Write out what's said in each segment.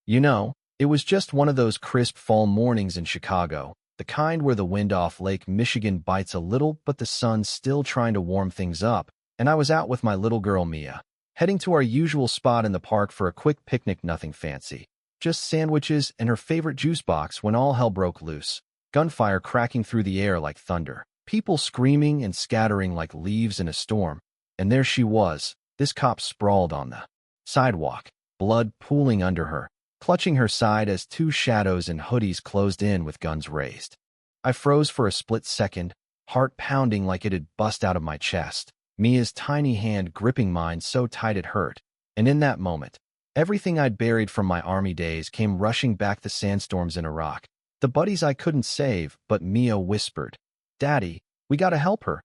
It was just one of those crisp fall mornings in Chicago, the kind where the wind off Lake Michigan bites a little but the sun's still trying to warm things up, and I was out with my little girl Mia, heading to our usual spot in the park for a quick picnic, nothing fancy. Just sandwiches and her favorite juice box when all hell broke loose. Gunfire cracking through the air like thunder. People screaming and scattering like leaves in a storm. And there she was, this cop sprawled on the sidewalk, blood pooling under her, clutching her side as two shadows in hoodies closed in with guns raised. I froze for a split second, heart pounding like it had bust out of my chest, Mia's tiny hand gripping mine so tight it hurt. And in that moment, everything I'd buried from my army days came rushing back, the sandstorms in Iraq, the buddies I couldn't save, but Mia whispered, "Daddy, we gotta help her."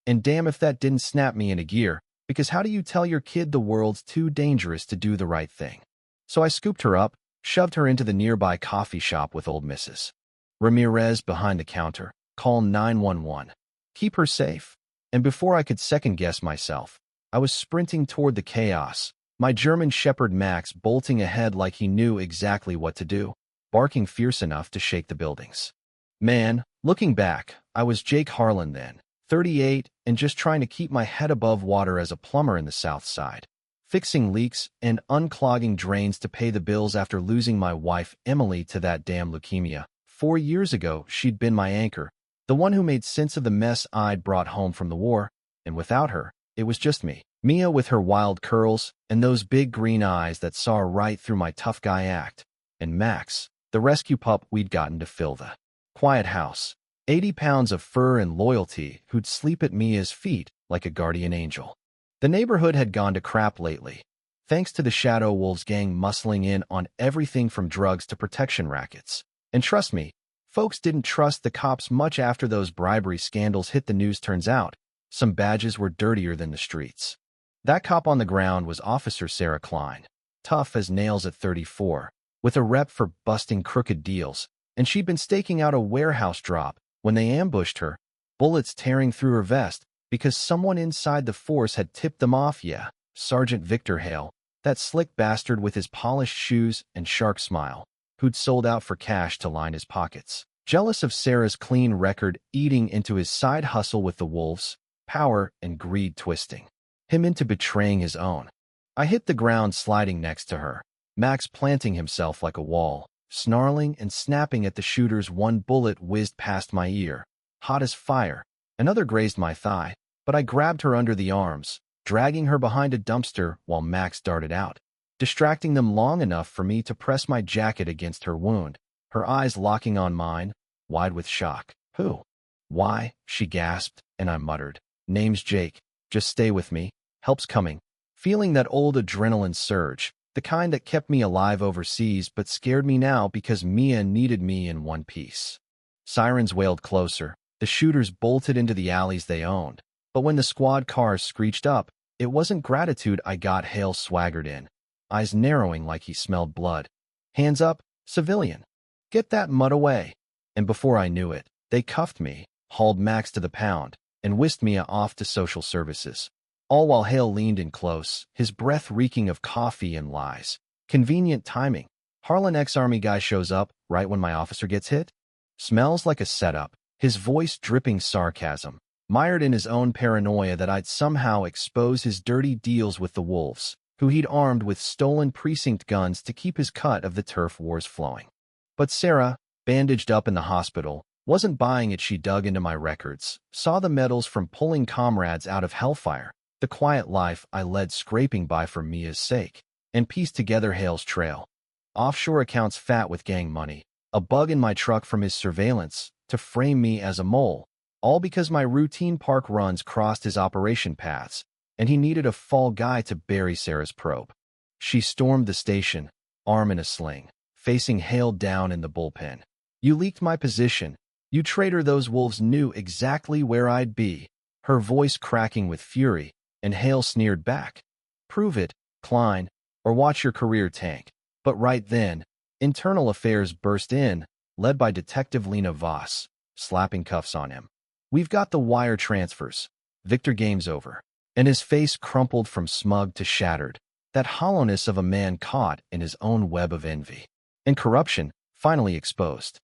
And damn if that didn't snap me into gear, because how do you tell your kid the world's too dangerous to do the right thing? So I scooped her up, shoved her into the nearby coffee shop with old Mrs. Ramirez behind the counter. "Call 911. Keep her safe." And before I could second-guess myself, I was sprinting toward the chaos, my German Shepherd Max bolting ahead like he knew exactly what to do, barking fierce enough to shake the buildings. Man, looking back, I was Jake Harlan then, 38, and just trying to keep my head above water as a plumber in the South Side, fixing leaks and unclogging drains to pay the bills after losing my wife Emily to that damn leukemia. 4 years ago, she'd been my anchor, the one who made sense of the mess I'd brought home from the war, and without her, it was just me. Mia with her wild curls and those big green eyes that saw right through my tough guy act, and Max, the rescue pup we'd gotten to fill the quiet house, 80 pounds of fur and loyalty, who'd sleep at Mia's feet like a guardian angel. The neighborhood had gone to crap lately, thanks to the Shadow Wolves gang muscling in on everything from drugs to protection rackets. And trust me, folks didn't trust the cops much after those bribery scandals hit the news. Turns out, some badges were dirtier than the streets. That cop on the ground was Officer Sarah Klein, tough as nails at 34, with a rep for busting crooked deals, and she'd been staking out a warehouse drop when they ambushed her, bullets tearing through her vest because someone inside the force had tipped them off. Yeah, Sergeant Victor Hale, that slick bastard with his polished shoes and shark smile, who'd sold out for cash to line his pockets. Jealous of Sarah's clean record, eating into his side hustle with the wolves, power and greed twisting him into betraying his own. I hit the ground sliding next to her, Max planting himself like a wall, snarling and snapping at the shooters. One bullet whizzed past my ear, hot as fire. Another grazed my thigh, but I grabbed her under the arms, dragging her behind a dumpster while Max darted out, distracting them long enough for me to press my jacket against her wound, her eyes locking on mine, wide with shock. "Who? Why?" she gasped, and I muttered, "Name's Jake. Just stay with me. Help's coming." Feeling that old adrenaline surge, the kind that kept me alive overseas but scared me now because Mia needed me in one piece. Sirens wailed closer. The shooters bolted into the alleys they owned. But when the squad cars screeched up, it wasn't gratitude I got. Hale swaggered in, eyes narrowing like he smelled blood. "Hands up, civilian. Get that mutt away." And before I knew it, they cuffed me, hauled Max to the pound, and whisked Mia off to social services. All while Hale leaned in close, his breath reeking of coffee and lies. Convenient timing. Harlan ex-army guy shows up right when my officer gets hit. Smells like a setup, his voice dripping sarcasm, mired in his own paranoia that I'd somehow expose his dirty deals with the wolves, who he'd armed with stolen precinct guns to keep his cut of the turf wars flowing. But Sarah, bandaged up in the hospital, wasn't buying it. She dug into my records, saw the medals from pulling comrades out of hellfire, the quiet life I led scraping by for Mia's sake, and pieced together Hale's trail. Offshore accounts fat with gang money, a bug in my truck from his surveillance to frame me as a mole, all because my routine park runs crossed his operation paths, and he needed a fall guy to bury Sarah's probe. She stormed the station, arm in a sling, facing Hale down in the bullpen. "You leaked my position. You traitor." Those wolves knew exactly where I'd be, her voice cracking with fury, and Hale sneered back. "Prove it, Klein, or watch your career tank." But right then, Internal Affairs burst in, led by Detective Lena Voss, slapping cuffs on him. "We've got the wire transfers. Victor, game's over." And his face crumpled from smug to shattered. that hollowness of a man caught in his own web of envy and corruption finally exposed.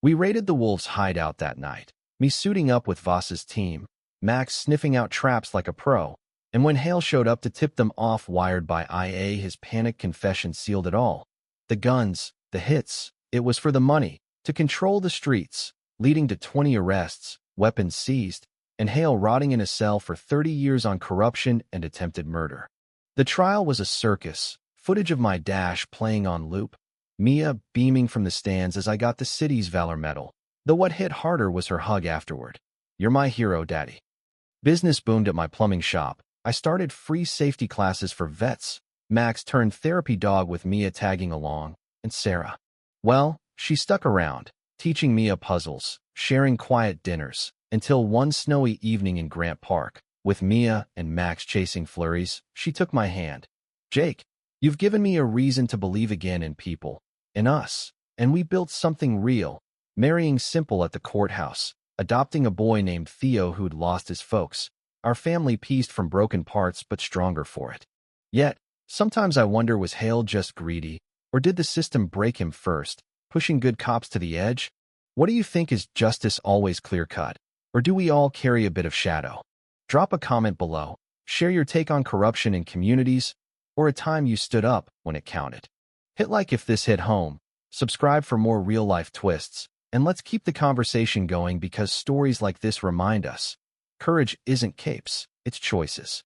We raided the wolves' hideout that night, me suiting up with Voss's team, Max sniffing out traps like a pro, and when Hale showed up to tip them off wired by IA, his panic confession sealed it all. The guns, the hits, it was for the money, to control the streets, leading to 20 arrests, weapons seized, and Hale rotting in a cell for 30 years on corruption and attempted murder. The trial was a circus, footage of my dash playing on loop, Mia beaming from the stands as I got the city's Valor Medal, though what hit harder was her hug afterward. "You're my hero, Daddy." Business boomed at my plumbing shop. I started free safety classes for vets. Max turned therapy dog with Mia tagging along, and Sarah, well, she stuck around, teaching Mia puzzles, sharing quiet dinners, until one snowy evening in Grant Park, with Mia and Max chasing flurries, she took my hand. "Jake, you've given me a reason to believe again in people, in us, and we built something real, marrying simple at the courthouse, adopting a boy named Theo who'd lost his folks, our family pieced from broken parts but stronger for it. Yet, sometimes I wonder, was Hale just greedy, or did the system break him first, pushing good cops to the edge? What do you think, is justice always clear-cut, or do we all carry a bit of shadow? Drop a comment below, share your take on corruption in communities, or a time you stood up when it counted. Hit like if this hit home, subscribe for more real-life twists, and let's keep the conversation going, because stories like this remind us, courage isn't capes, it's choices.